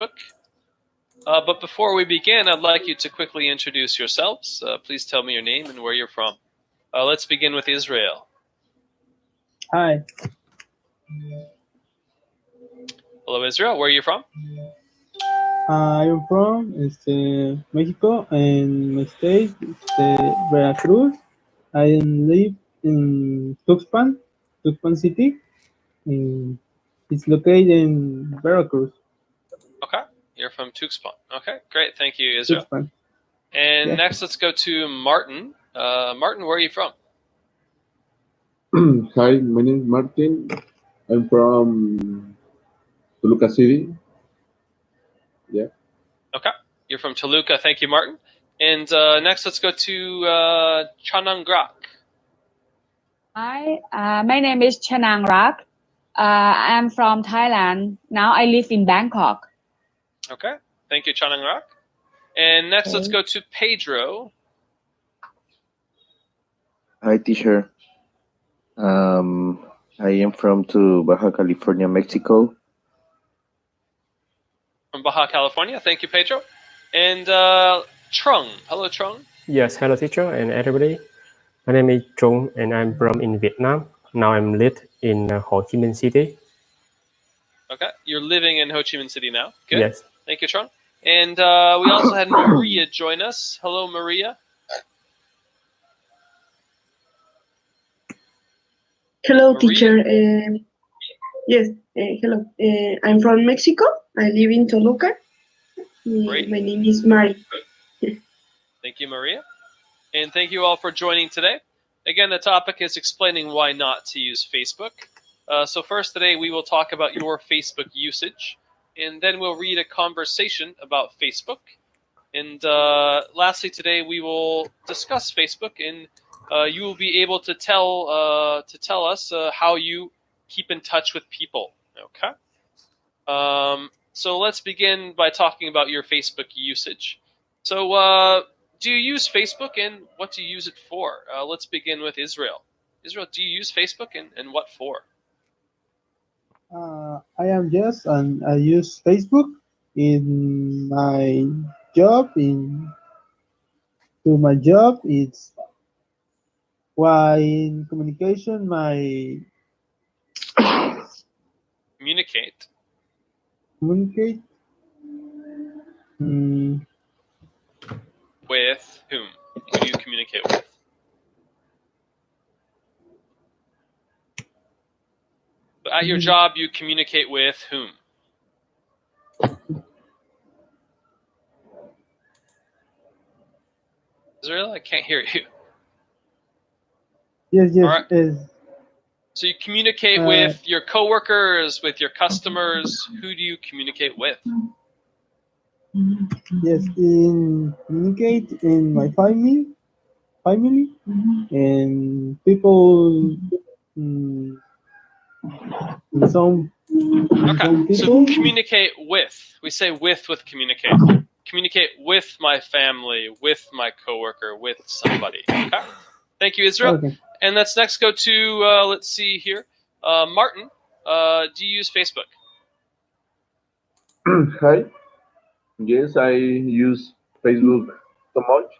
But before we begin, I'd like you to quickly introduce yourselves. Please tell me your name and where you're from. Let's begin with Israel. Hi. Hello, Israel. Where are you from? I'm from Mexico, and my state is Veracruz. I live in Tuxpan City. It's located in Veracruz. Okay, you're from Tuxpan. Okay, great. Thank you, Israel. Tuxpan. And next, let's go to Martin. Martin, where are you from? Hi, my name is Martin. I'm from Toluca City. Yeah. Okay, you're from Toluca. Thank you, Martin. And next, let's go to Chanangrak. Hi, my name is Chanangrak. I'm from Thailand. Now I live in Bangkok. Okay, thank you, Chanangrak. And next, let's go to Pedro. Hi, teacher. I am from Baja California, Mexico. From Baja California. Thank you, Pedro. And Trung. Hello, Trung. Yes, hello, teacher and everybody. My name is Trung, and I'm from in Vietnam. Now I'm live in Ho Chi Minh City. Okay, you're living in Ho Chi Minh City now. Good. Yes. Thank you, Trung. And we also had Maria join us. Hello, Maria. Hello, teacher. Yes, hello. I'm from Mexico. I live in Toluca. Great. My name is Mari. Thank you, Maria. And thank you all for joining today. Again, the topic is explaining why not to use Facebook. So first today, we will talk about your Facebook usage. And then we'll read a conversation about Facebook. And lastly today, we will discuss Facebook. And you will be able to tell us how you keep in touch with people. Okay. So let's begin by talking about your Facebook usage. So do you use Facebook, and what do you use it for? Let's begin with Israel. Israel, do you use Facebook, and what for? I am Jess, and I use Facebook in my job. To my job, it's why in communication Communicate. With whom? Who do you communicate with? But at your job, you communicate with whom? Israel, I can't hear you. Yes. All right. So you communicate with your coworkers, with your customers. Who do you communicate with? Yes, communicate in my family, and people. Some okay. people. So communicate with. We say with communicate. Communicate with my family, with my coworker, with somebody. Okay. Thank you, Israel. Okay. And let's next go to let's see here, Martin. Do you use Facebook? Hi. Yes, I use Facebook so much.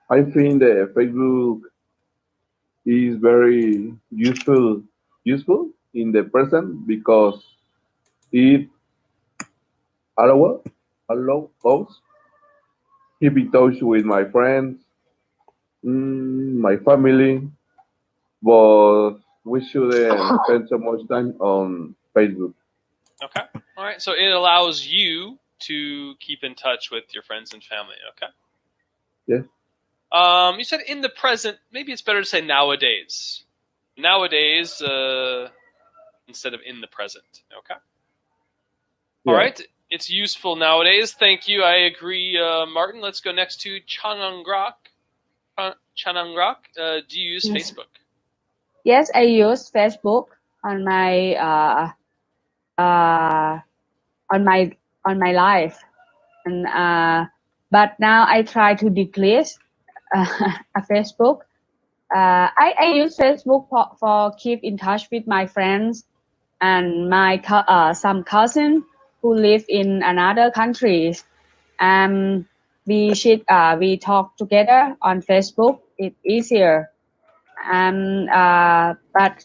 I think that Facebook is very useful in the present because it allows us keep in touch with my friends, my family, but we shouldn't spend so much time on Facebook. Okay. All right. So it allows you to keep in touch with your friends and family. Okay. Yes. You said in the present. Maybe it's better to say nowadays. Nowadays, instead of in the present. Okay. Yeah. All right. It's useful nowadays. Thank you. I agree, Martin. Let's go next to Chanangrak. Chanangrak, do you use Facebook? Yes, I use Facebook on my life, and but now I try to decrease a Facebook. I use Facebook for keep in touch with my friends and my some cousin who live in another countries. We talk together on Facebook. It's easier. But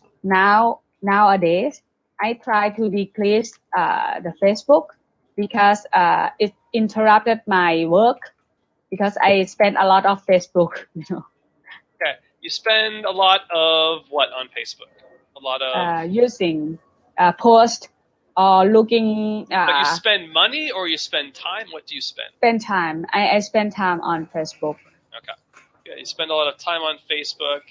nowadays, I try to decrease the Facebook because it interrupted my work because I spend a lot of Facebook. Okay. You spend a lot of what on Facebook? A lot of. Using post or looking. But you spend money or you spend time? What do you spend? Spend time. I spend time on Facebook. Okay. Yeah, you spend a lot of time on Facebook,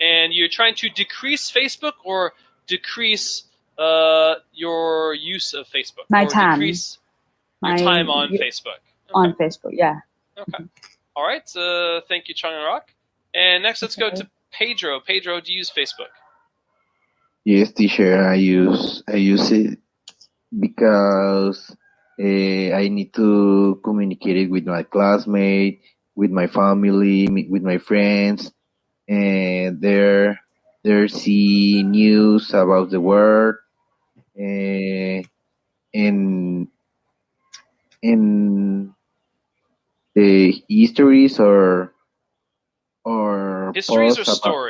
and you're trying to decrease Facebook or decrease your use of Facebook. My or time. Decrease your time on Facebook. On Facebook, yeah. Okay. All right. Thank you, Chung and Rock. And next, let's go to Pedro. Pedro, do you use Facebook? Yes, teacher. I use it because I need to communicate it with my classmate, with my family, with my friends, and there see news about the world, and the histories or Histories or posts about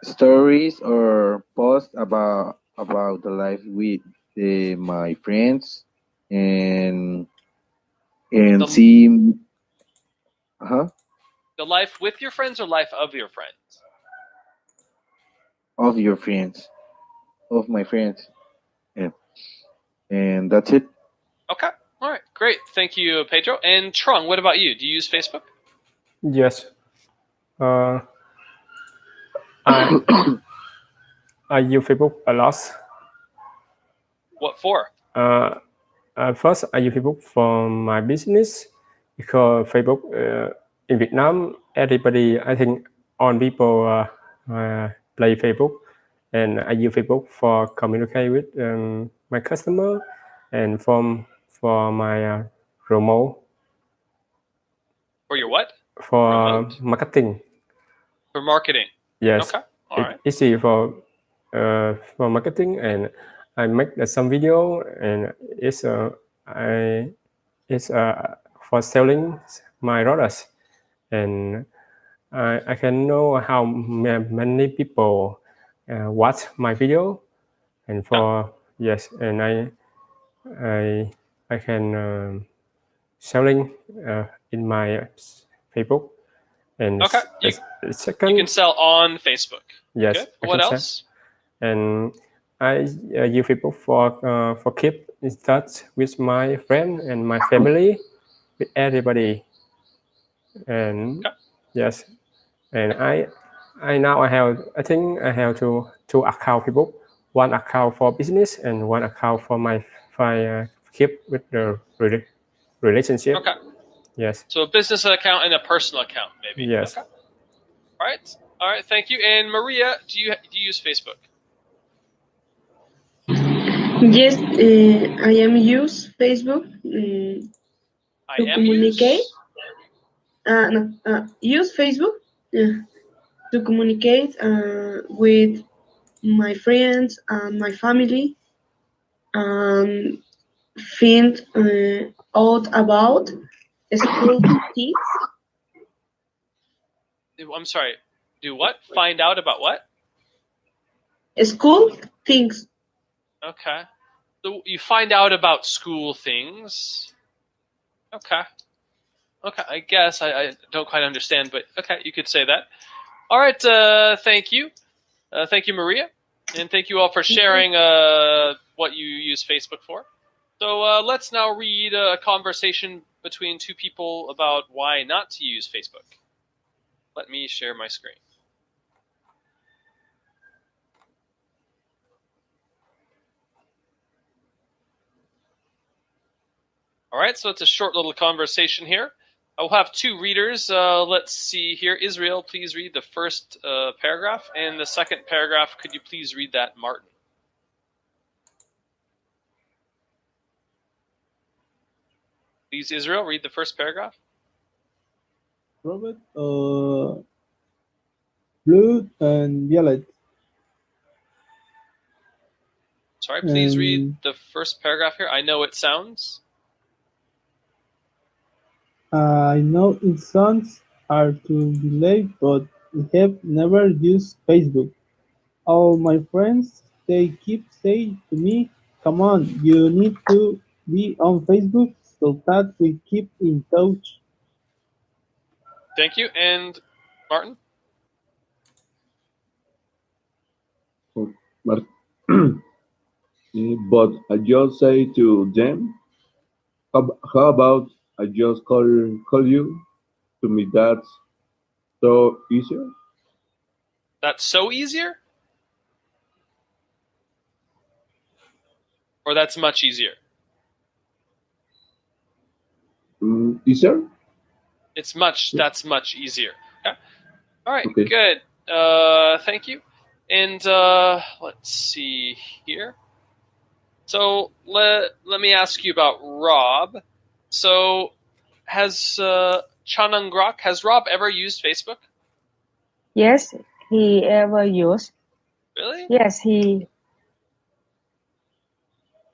stories? or posts about the life with my friends and see The life with your friends or life of your friends? of your friends, of my friends, yeah. And that's it. Okay. All right. Great. Thank you, Pedro. And Trung, what about you? Do you use Facebook? Yes. I use Facebook a lot. What for? First, I use Facebook for my business because Facebook in Vietnam, everybody, I think, all people play Facebook, and I use Facebook for communicate with my customer and for my remote. For your what? For Remote? marketing. For marketing. Yes. Okay. All right. It's easy for marketing, and I make some video, and it's for selling my products, and I can know how many people watch my video, and for yes, and I can selling in my Facebook, and Okay. second, You can sell on Facebook. Yes. Good. What else? And I use Facebook for keep in touch with my friend and my family, with everybody. And yes, and I think I have two account Facebook, one account for business and one account for my keep with the relationship. Okay. Yes. So a business account and a personal account, maybe. Yes. Okay. All right. All right. Thank you. And Maria, do you use Facebook? Yes, I am use Facebook to communicate. Use Facebook to communicate with my friends and my family, and find out about school things. I'm sorry. Do what? Find out about what? School things. Okay. So you find out about school things. Okay. Okay. I guess I don't quite understand, but okay, you could say that. All right. Thank you. Thank you, Maria. And thank you all for sharing what you use Facebook for. So let's now read a conversation between two people about why not to use Facebook. Let me share my screen. All right, so it's a short little conversation here. I will have two readers. Let's see here. Israel, please read the first paragraph. And the second paragraph, could you please read that, Martin? Please, Israel, read the first paragraph. Robert, blue and violet. All right, please read the first paragraph here. I know it sounds. I know it sounds hard to believe, but I have never used Facebook. All my friends, they keep saying to me, come on, you need to be on Facebook so that we keep in touch. Thank you. And Martin? But, but I just say to them, how about I just call you? To me, that's so easier. That's so easier? Or that's much easier? Easier? It's much. That's much easier. Okay. All right. Okay. Good. Thank you. And let's see here. So let me ask you about Rob. So has Chanangrok, has Rob ever used Facebook? Yes, he ever used. Really? Yes, he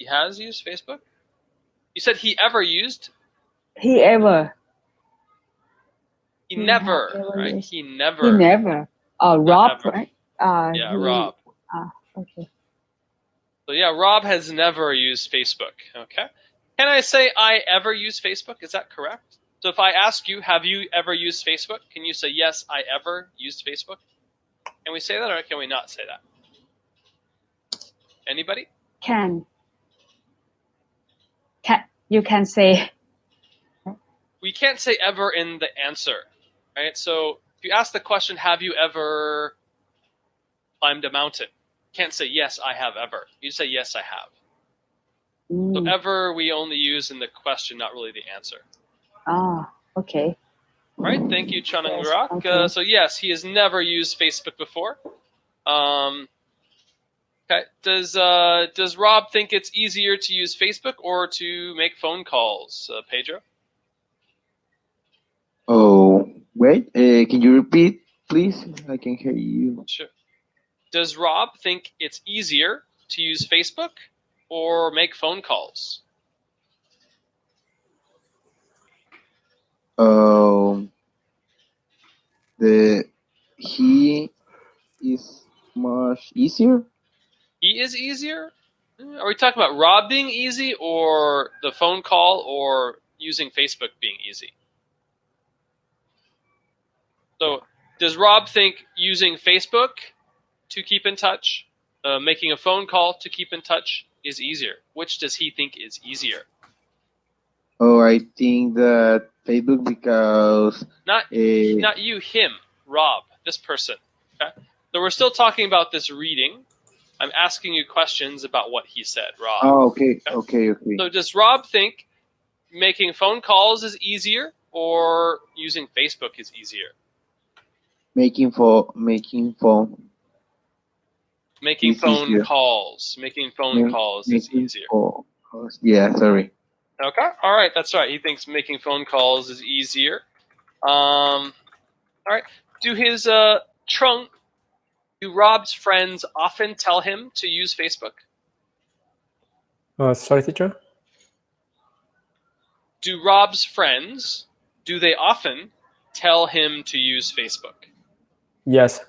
has used Facebook? You said he ever used? He ever. He He never, have ever right? used. He never. He never. Rob, ever. right? Yeah, he, Rob. Okay. So yeah, Rob has never used Facebook. Okay. Can I say I ever use Facebook? Is that correct? So if I ask you, have you ever used Facebook? Can you say, yes, I ever used Facebook? Can we say that or can we not say that? Anybody? Can you can say. We can't say ever in the answer, right? So if you ask the question, have you ever climbed a mountain? You can't say, yes, I have ever. You say, yes, I have. So ever we only use in the question, not really the answer. Okay. All right, thank you, Chanangrok. Yes, okay. So yes, he has never used Facebook before. Okay. Does Rob think it's easier to use Facebook or to make phone calls, Pedro? Oh, wait. Can you repeat, please? I can hear you. Sure. Does Rob think it's easier to use Facebook or make phone calls? He is much easier. He is easier? Are we talking about Rob being easy or the phone call or using Facebook being easy? So does Rob think using Facebook to keep in touch, making a phone call to keep in touch is easier? Which does he think is easier? Oh, I think that Facebook because Not you, him, Rob, this person. Okay? So we're still talking about this reading. I'm asking you questions about what he said, Rob. Oh, okay. Okay. So does Rob think making phone calls is easier or using Facebook is easier? Making phone phone calls. Making phone calls is easier. Yeah, sorry. Okay, all right, that's right. He thinks making phone calls is easier. All right. Do Rob's friends often tell him to use Facebook? Sorry, teacher. Do Rob's friends, do they often tell him to use Facebook? Yes,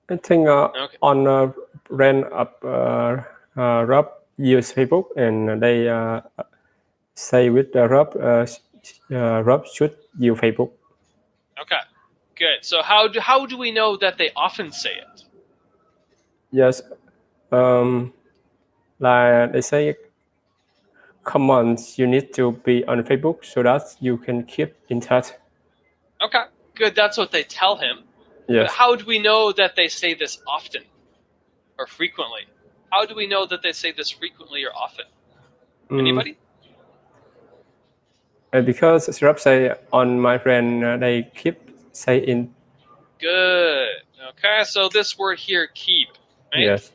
I think Okay. on friend of Rob use Facebook, and they say with Rob, Rob should use Facebook. Okay, good. So how do we know that they often say it? Yes, like they say, come on, you need to be on Facebook so that you can keep in touch. Okay, good. That's what they tell him. Yes. But how do we know that they say this often or frequently? How do we know that they say this frequently or often? Anybody? Because Rob say on my friend, they keep saying. Good. Okay, so this word here, keep, right? Yes.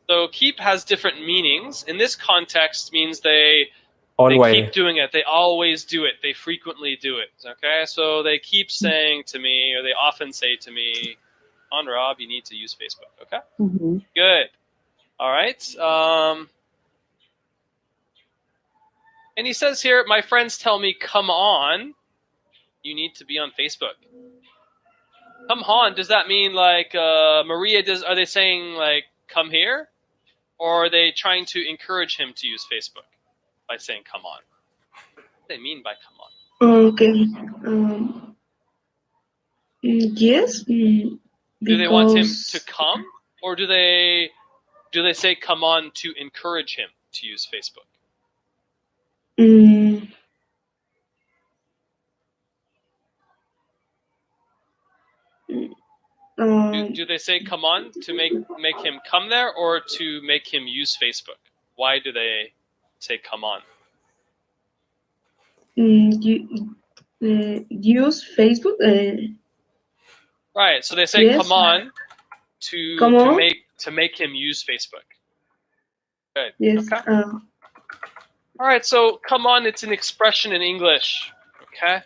So keep has different meanings. In this context, means they keep doing it. They always do it. They frequently do it. Okay, so they keep saying to me, or they often say to me, "On Rob, you need to use Facebook." Okay, good. All right. And he says here, my friends tell me, come on, you need to be on Facebook. Come on, does that mean like Maria, are they saying like come here? Or are they trying to encourage him to use Facebook by saying come on? What do they mean by come on? Okay. Yes. Do they want him to come? Or do they say come on to encourage him to use Facebook? Do they say come on to make him come there or to make him use Facebook? Why do they say come on? Use Facebook. Right. So they say Yes. come on to make him use Facebook. Good. Yes. Okay. All right. So come on, it's an expression in English. Okay.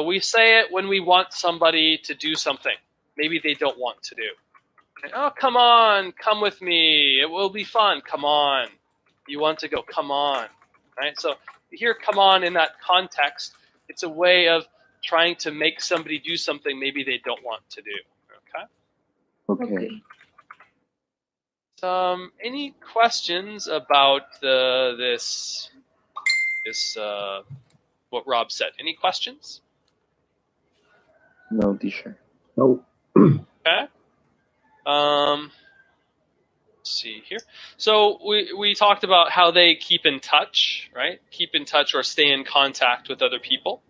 We say it when we want somebody to do something. Maybe they don't want to do. Oh, come on, come with me. It will be fun. Come on. You want to go? Come on. Right? So you hear come on in that context. It's a way of trying to make somebody do something maybe they don't want to do. Okay? Okay. Any questions about this what Rob said? Any questions? No, teacher. No. Okay. Let's see here. So we talked about how they keep in touch, right? Keep in touch or stay in contact with other people.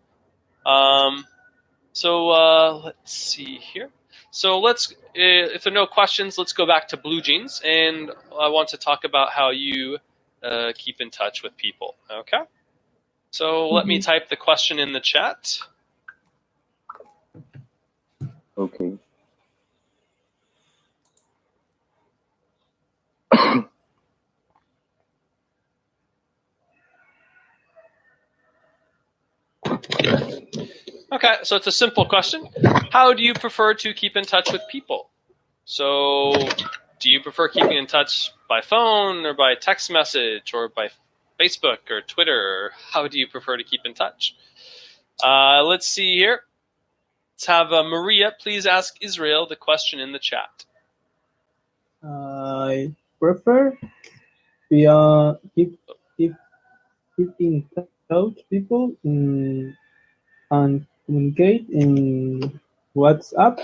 Let's see here. So if there are no questions, let's go back to Blue Jeans, and I want to talk about how you keep in touch with people. Okay. So let me type the question in the chat. Okay. Okay, so it's a simple question. How do you prefer to keep in touch with people? So do you prefer keeping in touch by phone or by text message or by Facebook or Twitter? Or how do you prefer to keep in touch? Let's see here. Let's have Maria please ask Israel the question in the chat. I prefer keep in touch people and communicate in WhatsApp,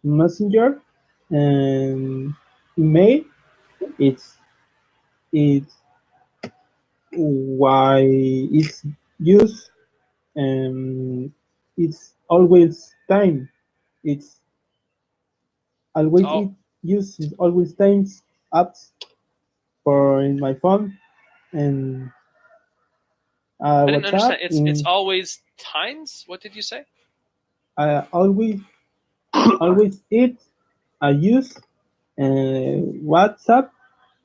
Messenger, and email. It's why it's used. It's always time. It's always it uses always times apps for in my phone and I didn't WhatsApp. understand. It's always times? What did you say? Always it I use WhatsApp,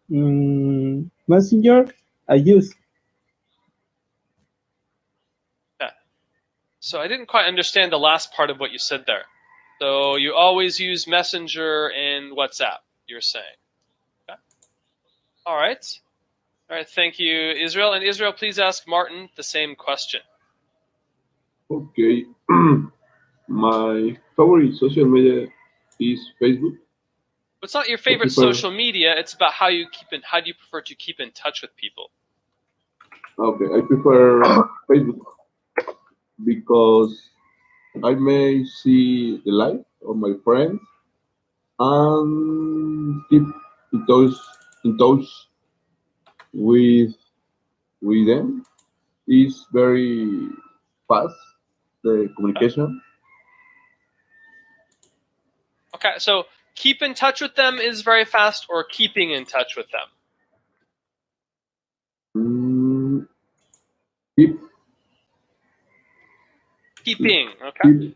Messenger I use. Yeah. So I didn't quite understand the last part of what you said there. So you always use Messenger and WhatsApp, you're saying. Okay. All right. All right, thank you, Israel. And Israel, please ask Martin the same question. Okay. My favorite social media is Facebook. It's not your favorite social media. It's about how do you prefer to keep in touch with people? Okay, I prefer Facebook because I may see the life of my friends and keep in touch with them. It's very fast, the communication. Okay, so keep in touch with them is very fast, or keeping in touch with them? Keeping, okay.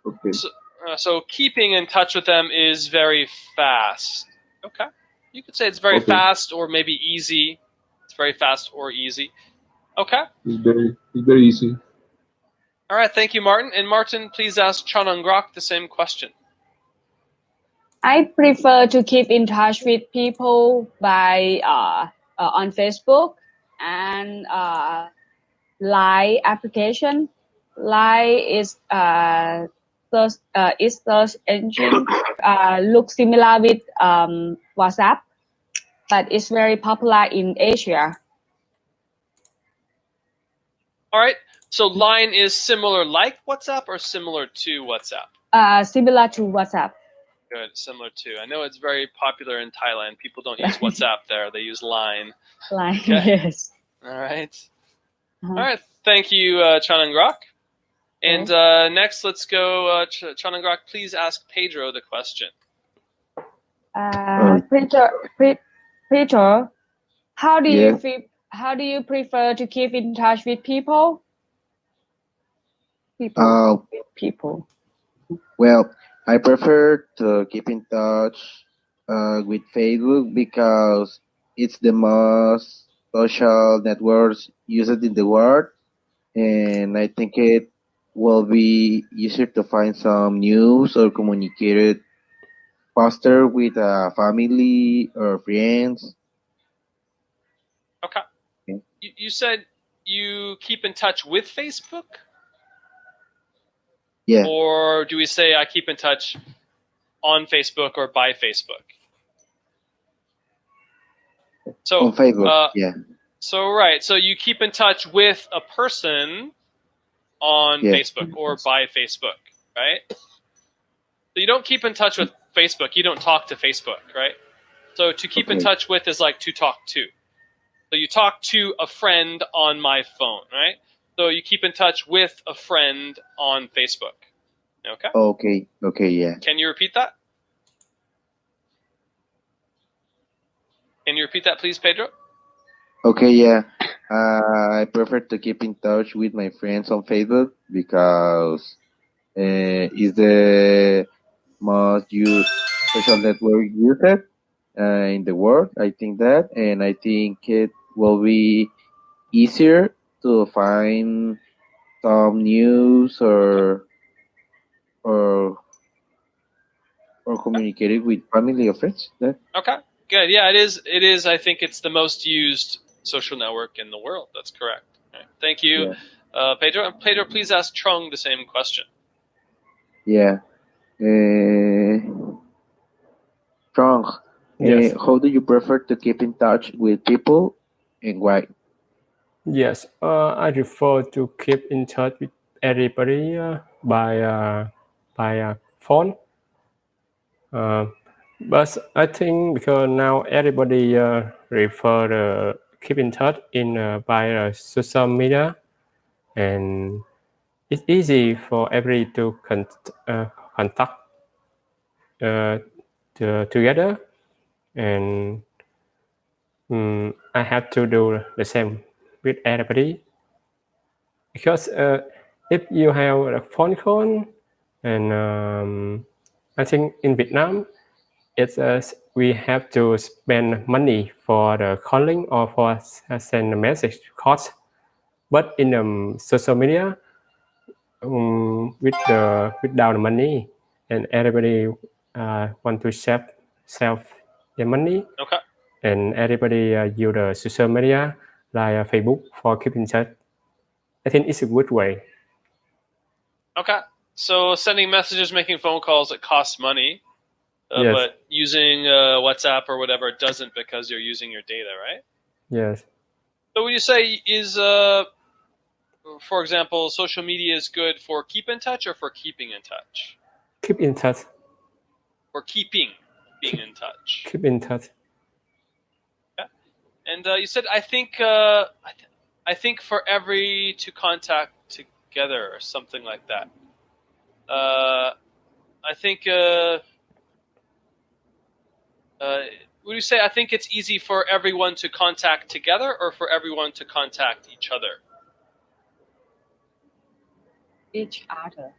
Okay. So keeping in touch with them is very fast. Okay. You could say it's very fast or maybe easy. It's very fast or easy. Okay. It's very easy. All right, thank you, Martin. And Martin, please ask Chanangrok the same question. I prefer to keep in touch with people by on Facebook and Line application. Line is search engine looks similar with WhatsApp, but it's very popular in Asia. All right. So Line is similar like WhatsApp or similar to WhatsApp? Similar to WhatsApp. Good, similar to. I know it's very popular in Thailand. People don't use WhatsApp there; they use Line. Line, Okay. yes. All right. Uh-huh. All right. Thank you, Chanangrak. And next, let's go. Chanangrak, please ask Pedro the question. Peter, how do Yes. you prefer to keep in touch with people? People. Well, I prefer to keep in touch with Facebook because it's the most social networks used in the world, and I think it will be easier to find some news or communicate it faster with family or friends. Okay. You said you keep in touch with Facebook? Yeah. Or do we say I keep in touch on Facebook or by Facebook? So On Facebook, yeah. So right. So you keep in touch with a person on Facebook or by Facebook, right? So you don't keep in touch with Facebook. You don't talk to Facebook, right? So to keep in touch with is like to talk to. So you talk to a friend on my phone, right? So you keep in touch with a friend on Facebook. Okay? Okay, yeah. Can you repeat that? Can you repeat that, please, Pedro? Okay, yeah. I prefer to keep in touch with my friends on Facebook because it's the most used social network used in the world. I think that, and I think it will be easier to find some news or communicate with family or friends. Yeah. Okay, good. Yeah, it is. It is. I think it's the most used social network in the world. That's correct. Right. Thank you, Pedro. And Pedro, please ask Trung the same question. Yeah. Strong. Yes. How do you prefer to keep in touch with people and why? Yes, I prefer to keep in touch with everybody by phone. But I think because now everybody refer keep in touch in by social media, and it's easy for every to contact together, and I have to do the same with everybody because if you have a phone call, and I think in Vietnam it's we have to spend money for the calling or for send a message cost, but in social media without the money, and everybody want to save the money. Okay. And everybody use the social media like Facebook for keeping touch. I think it's a good way. Okay. So sending messages, making phone calls, it costs money. Yes. But using WhatsApp or whatever, it doesn't because you're using your data, right? Yes. So would you say is, for example, social media is good for keep in touch or for keeping in touch? Keep in touch. For being in touch. Keep in touch. Yeah. And you said I think for every to contact together or something like that. I think. Would you say I think it's easy for everyone to contact together or for everyone to contact each other? Each other.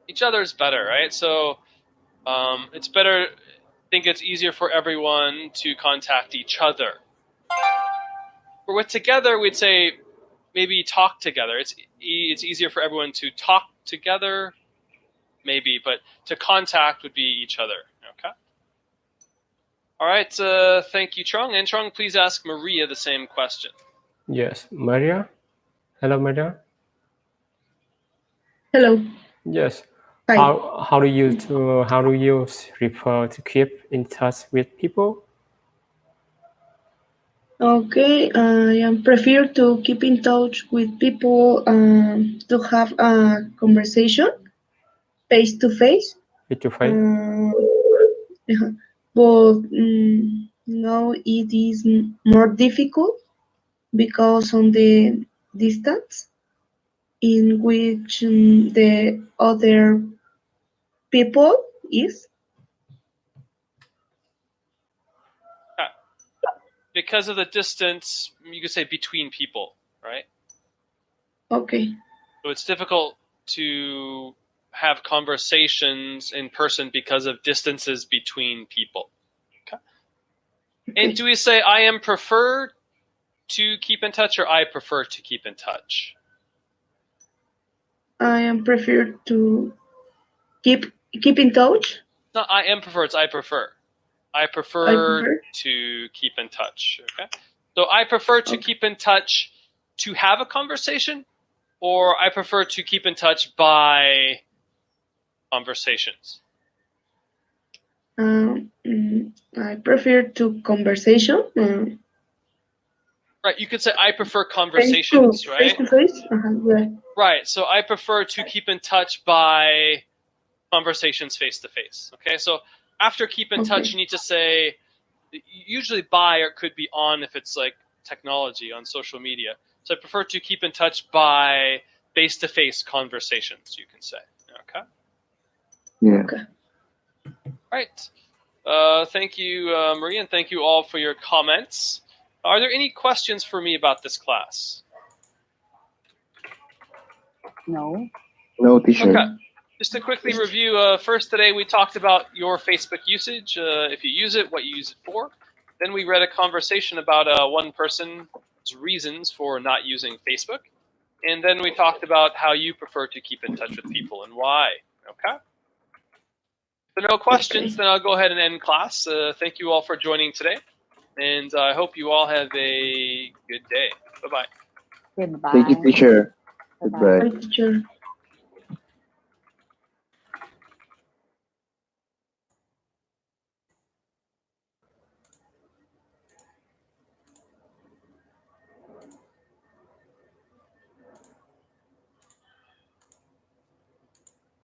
Each other is better, right? So it's better. I think it's easier for everyone to contact each other. For with together, we'd say maybe talk together. It's easier for everyone to talk together, maybe, but to contact would be each other. Okay. All right, thank you, Trung. And Trung, please ask Maria the same question. Yes, Maria. Hello, Maria. Hello. Yes. Hi. How do you prefer to keep in touch with people? Okay, I prefer to keep in touch with people to have a conversation face to face. Face to face. Yeah. But now it is more difficult because on the distance in which the other people is. Because of the distance, you could say between people, right? Okay. So it's difficult to have conversations in person because of distances between people. Okay. And do we say I am prefer to keep in touch or I prefer to keep in touch? I am prefer to keep in touch. Not I am prefer, it's I prefer. I prefer to keep in touch. Okay. So I prefer to keep in touch to have a conversation, or I prefer to keep in touch by conversations. I prefer to conversation. Right, you could say I prefer conversations, right? Face to face. Yeah. Right, so I prefer to keep in touch by conversations face to face. Okay, so after keep in touch, you need to say usually by, or it could be on if it's like technology on social media. So I prefer to keep in touch by face to face conversations, you can say. Okay. Yeah. Okay. Right. Thank you, Maria, and thank you all for your comments. Are there any questions for me about this class? No. No, teacher. Okay. Just to quickly review, first today we talked about your Facebook usage, if you use it, what you use it for. Then we read a conversation about one person's reasons for not using Facebook. And then we talked about how you prefer to keep in touch with people and why. Okay? If there are no questions, then I'll go ahead and end class. Thank you all for joining today. And I hope you all have a good day. Bye-bye. Goodbye. Thank you, teacher. Bye-bye. Goodbye. Bye, teacher.